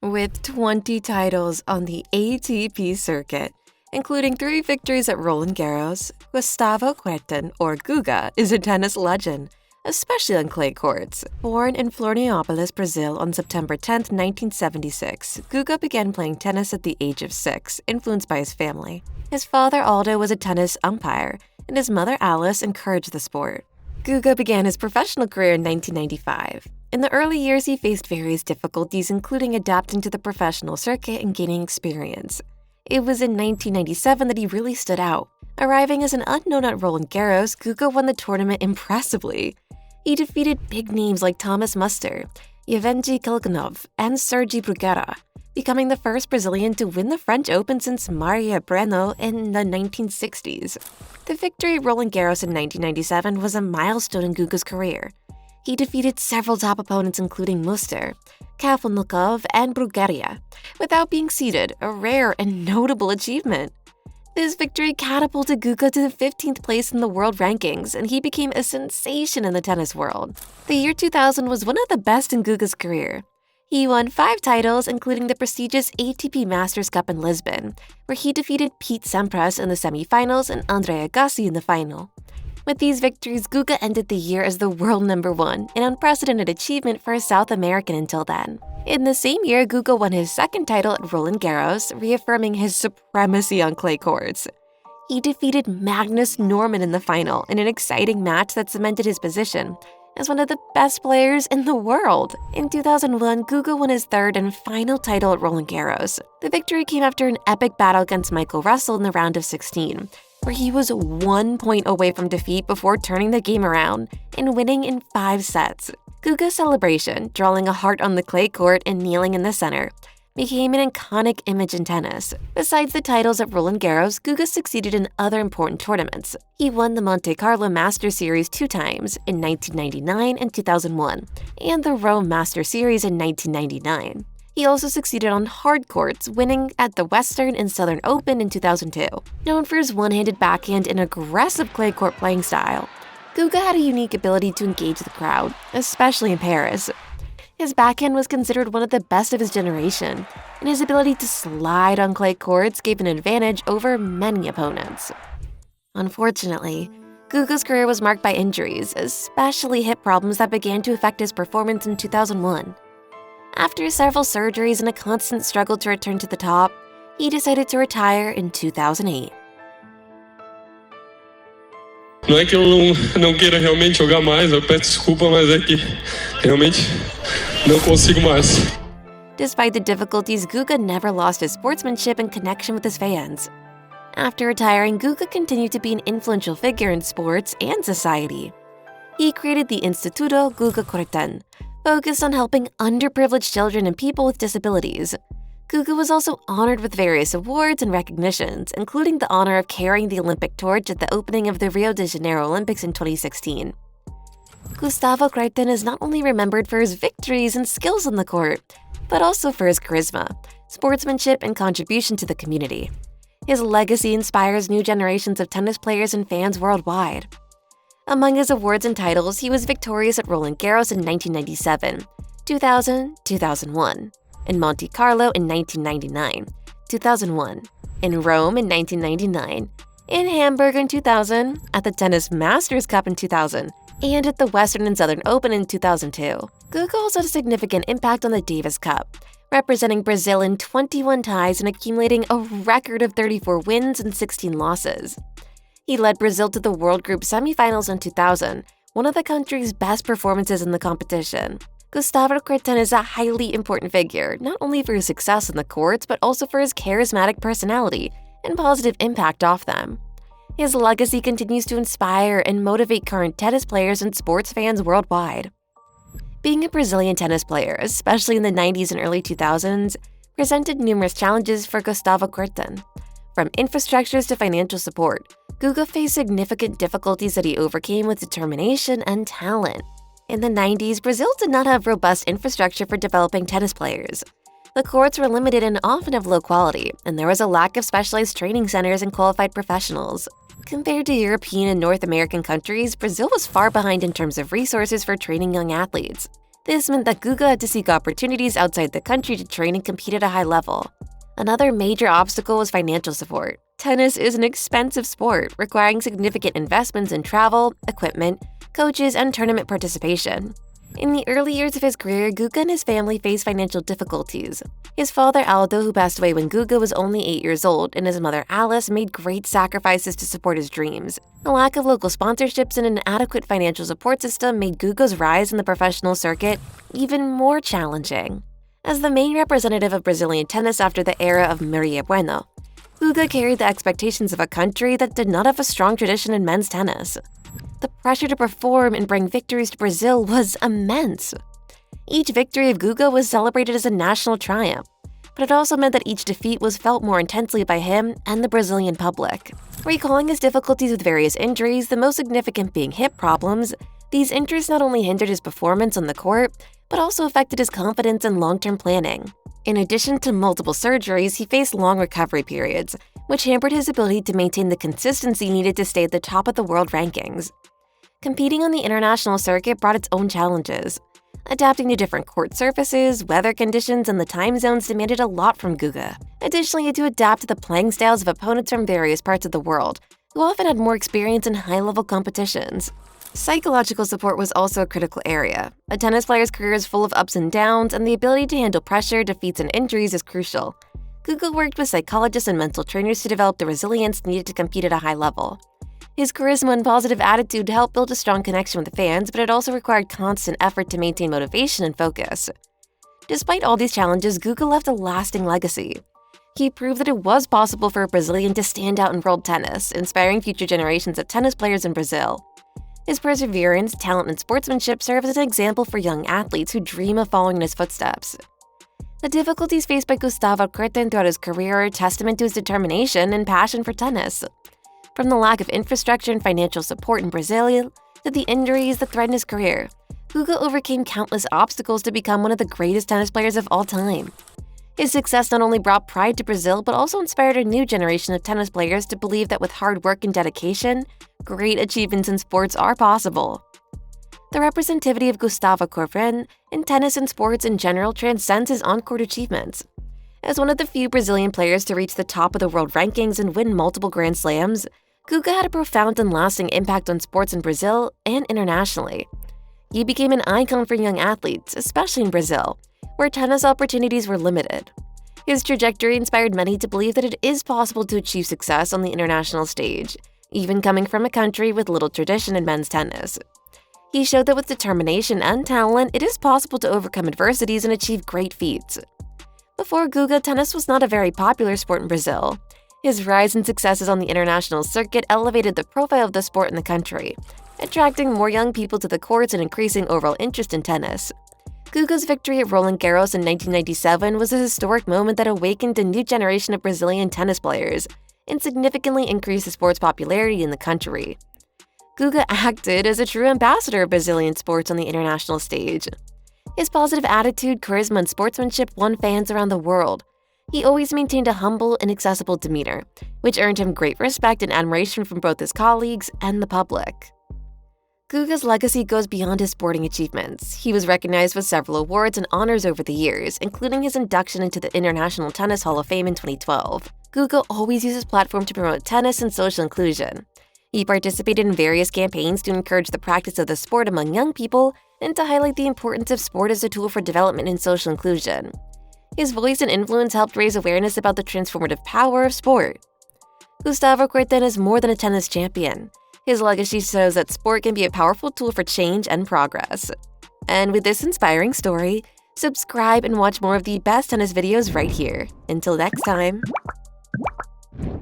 With 20 titles on the ATP circuit, including 3 victories at Roland Garros, Gustavo Kuerten, or GUGA, is a tennis legend, especially on clay courts. Born in Florianópolis, Brazil on September 10, 1976, GUGA began playing tennis at the age of 6, influenced by his family. His father, Aldo, was a tennis umpire, and his mother, Alice, encouraged the sport. GUGA began his professional career in 1995. In the early years, he faced various difficulties, including adapting to the professional circuit and gaining experience. It was in 1997 that he really stood out. Arriving as an unknown at Roland Garros, GUGA won the tournament impressively. He defeated big names like Thomas Muster, Yevgeny Kilganov, and Sergi Bruguera, becoming the first Brazilian to win the French Open since Maria Breno in the 1960s. The victory at Roland Garros in 1997 was a milestone in GUGA's career. He defeated several top opponents including Muster, Kafelnikov, and Bruguera, without being seeded, a rare and notable achievement. This victory catapulted GUGA to the 15th place in the world rankings, and he became a sensation in the tennis world. The year 2000 was one of the best in GUGA's career. He won 5 titles, including the prestigious ATP Masters Cup in Lisbon, where he defeated Pete Sampras in the semifinals and Andre Agassi in the final. With these victories, GUGA ended the year as the world #1, an unprecedented achievement for a South American until then. In the same year, GUGA won his second title at Roland Garros, reaffirming his supremacy on clay courts. He defeated Magnus Norman in the final in an exciting match that cemented his position as one of the best players in the world. In 2001, GUGA won his third and final title at Roland Garros. The victory came after an epic battle against Michael Russell in the round of 16, where he was 1 point away from defeat before turning the game around and winning in 5 sets. GUGA's celebration, drawing a heart on the clay court and kneeling in the center, became an iconic image in tennis. Besides the titles at Roland Garros, GUGA succeeded in other important tournaments. He won the Monte Carlo Master Series 2 times, in 1999 and 2001, and the Rome Master Series in 1999. He also succeeded on hard courts, winning at the Western and Southern Open in 2002. Known for his one-handed backhand and aggressive clay court playing style, GUGA had a unique ability to engage the crowd, especially in Paris. His backhand was considered one of the best of his generation, and his ability to slide on clay courts gave an advantage over many opponents. Unfortunately, GUGA's career was marked by injuries, especially hip problems that began to affect his performance in 2001. After several surgeries and a constant struggle to return to the top, he decided to retire in 2008. Não é que eu não queira realmente jogar mais, eu peço desculpa, mas é que realmente não consigo mais. Despite the difficulties, GUGA never lost his sportsmanship and connection with his fans. After retiring, GUGA continued to be an influential figure in sports and society. He created the Instituto GUGA Kuerten, focused on helping underprivileged children and people with disabilities. GUGA was also honored with various awards and recognitions, including the honor of carrying the Olympic torch at the opening of the Rio de Janeiro Olympics in 2016. Gustavo Kuerten is not only remembered for his victories and skills on the court, but also for his charisma, sportsmanship, and contribution to the community. His legacy inspires new generations of tennis players and fans worldwide. Among his awards and titles, he was victorious at Roland Garros in 1997, 2000, 2001, in Monte Carlo in 1999, 2001, in Rome in 1999, in Hamburg in 2000, at the Tennis Masters Cup in 2000, and at the Western and Southern Open in 2002. GUGA also had a significant impact on the Davis Cup, representing Brazil in 21 ties and accumulating a record of 34 wins and 16 losses. He led Brazil to the World Group semifinals in 2000, one of the country's best performances in the competition. Gustavo Kuerten is a highly important figure, not only for his success in the courts, but also for his charismatic personality and positive impact off them. His legacy continues to inspire and motivate current tennis players and sports fans worldwide. Being a Brazilian tennis player, especially in the 90s and early 2000s, presented numerous challenges for Gustavo Kuerten. From infrastructures to financial support, GUGA faced significant difficulties that he overcame with determination and talent. In the 90s, Brazil did not have robust infrastructure for developing tennis players. The courts were limited and often of low quality, and there was a lack of specialized training centers and qualified professionals. Compared to European and North American countries, Brazil was far behind in terms of resources for training young athletes. This meant that GUGA had to seek opportunities outside the country to train and compete at a high level. Another major obstacle was financial support. Tennis is an expensive sport, requiring significant investments in travel, equipment, coaches, and tournament participation. In the early years of his career, GUGA and his family faced financial difficulties. His father Aldo, who passed away when GUGA was only 8 years old, and his mother Alice made great sacrifices to support his dreams. A lack of local sponsorships and an inadequate financial support system made GUGA's rise in the professional circuit even more challenging. As the main representative of Brazilian tennis after the era of Maria Bueno, GUGA carried the expectations of a country that did not have a strong tradition in men's tennis. The pressure to perform and bring victories to Brazil was immense. Each victory of GUGA was celebrated as a national triumph, but it also meant that each defeat was felt more intensely by him and the Brazilian public. Recalling his difficulties with various injuries, the most significant being hip problems, these injuries not only hindered his performance on the court, but also affected his confidence and long-term planning. In addition to multiple surgeries, he faced long recovery periods, which hampered his ability to maintain the consistency needed to stay at the top of the world rankings. Competing on the international circuit brought its own challenges. Adapting to different court surfaces, weather conditions, and the time zones demanded a lot from GUGA. Additionally, he had to adapt to the playing styles of opponents from various parts of the world, who often had more experience in high-level competitions. Psychological support was also a critical area. A tennis player's career is full of ups and downs, and the ability to handle pressure, defeats, and injuries is crucial. GUGA worked with psychologists and mental trainers to develop the resilience needed to compete at a high level. His charisma and positive attitude helped build a strong connection with the fans, but it also required constant effort to maintain motivation and focus. Despite all these challenges, GUGA left a lasting legacy. He proved that it was possible for a Brazilian to stand out in world tennis, inspiring future generations of tennis players in Brazil. His perseverance, talent, and sportsmanship serve as an example for young athletes who dream of following in his footsteps. The difficulties faced by Gustavo Kuerten throughout his career are a testament to his determination and passion for tennis. From the lack of infrastructure and financial support in Brazil to the injuries that threatened his career, GUGA overcame countless obstacles to become one of the greatest tennis players of all time. His success not only brought pride to Brazil, but also inspired a new generation of tennis players to believe that with hard work and dedication, great achievements in sports are possible. The representativity of Gustavo Kuerten in tennis and sports in general transcends his on-court achievements. As one of the few Brazilian players to reach the top of the world rankings and win multiple Grand Slams, GUGA had a profound and lasting impact on sports in Brazil and internationally. He became an icon for young athletes, especially in Brazil, where tennis opportunities were limited. His trajectory inspired many to believe that it is possible to achieve success on the international stage, even coming from a country with little tradition in men's tennis. He showed that with determination and talent, it is possible to overcome adversities and achieve great feats. Before GUGA, tennis was not a very popular sport in Brazil. His rise and successes on the international circuit elevated the profile of the sport in the country, attracting more young people to the courts and increasing overall interest in tennis. GUGA's victory at Roland Garros in 1997 was a historic moment that awakened a new generation of Brazilian tennis players and significantly increased the sport's popularity in the country. GUGA acted as a true ambassador of Brazilian sports on the international stage. His positive attitude, charisma, and sportsmanship won fans around the world. He always maintained a humble and accessible demeanor, which earned him great respect and admiration from both his colleagues and the public. GUGA's legacy goes beyond his sporting achievements. He was recognized with several awards and honors over the years, including his induction into the International Tennis Hall of Fame in 2012. GUGA always used his platform to promote tennis and social inclusion. He participated in various campaigns to encourage the practice of the sport among young people and to highlight the importance of sport as a tool for development and social inclusion. His voice and influence helped raise awareness about the transformative power of sport. Gustavo Kuerten is more than a tennis champion. His legacy shows that sport can be a powerful tool for change and progress. And with this inspiring story, subscribe and watch more of the best tennis videos right here. Until next time.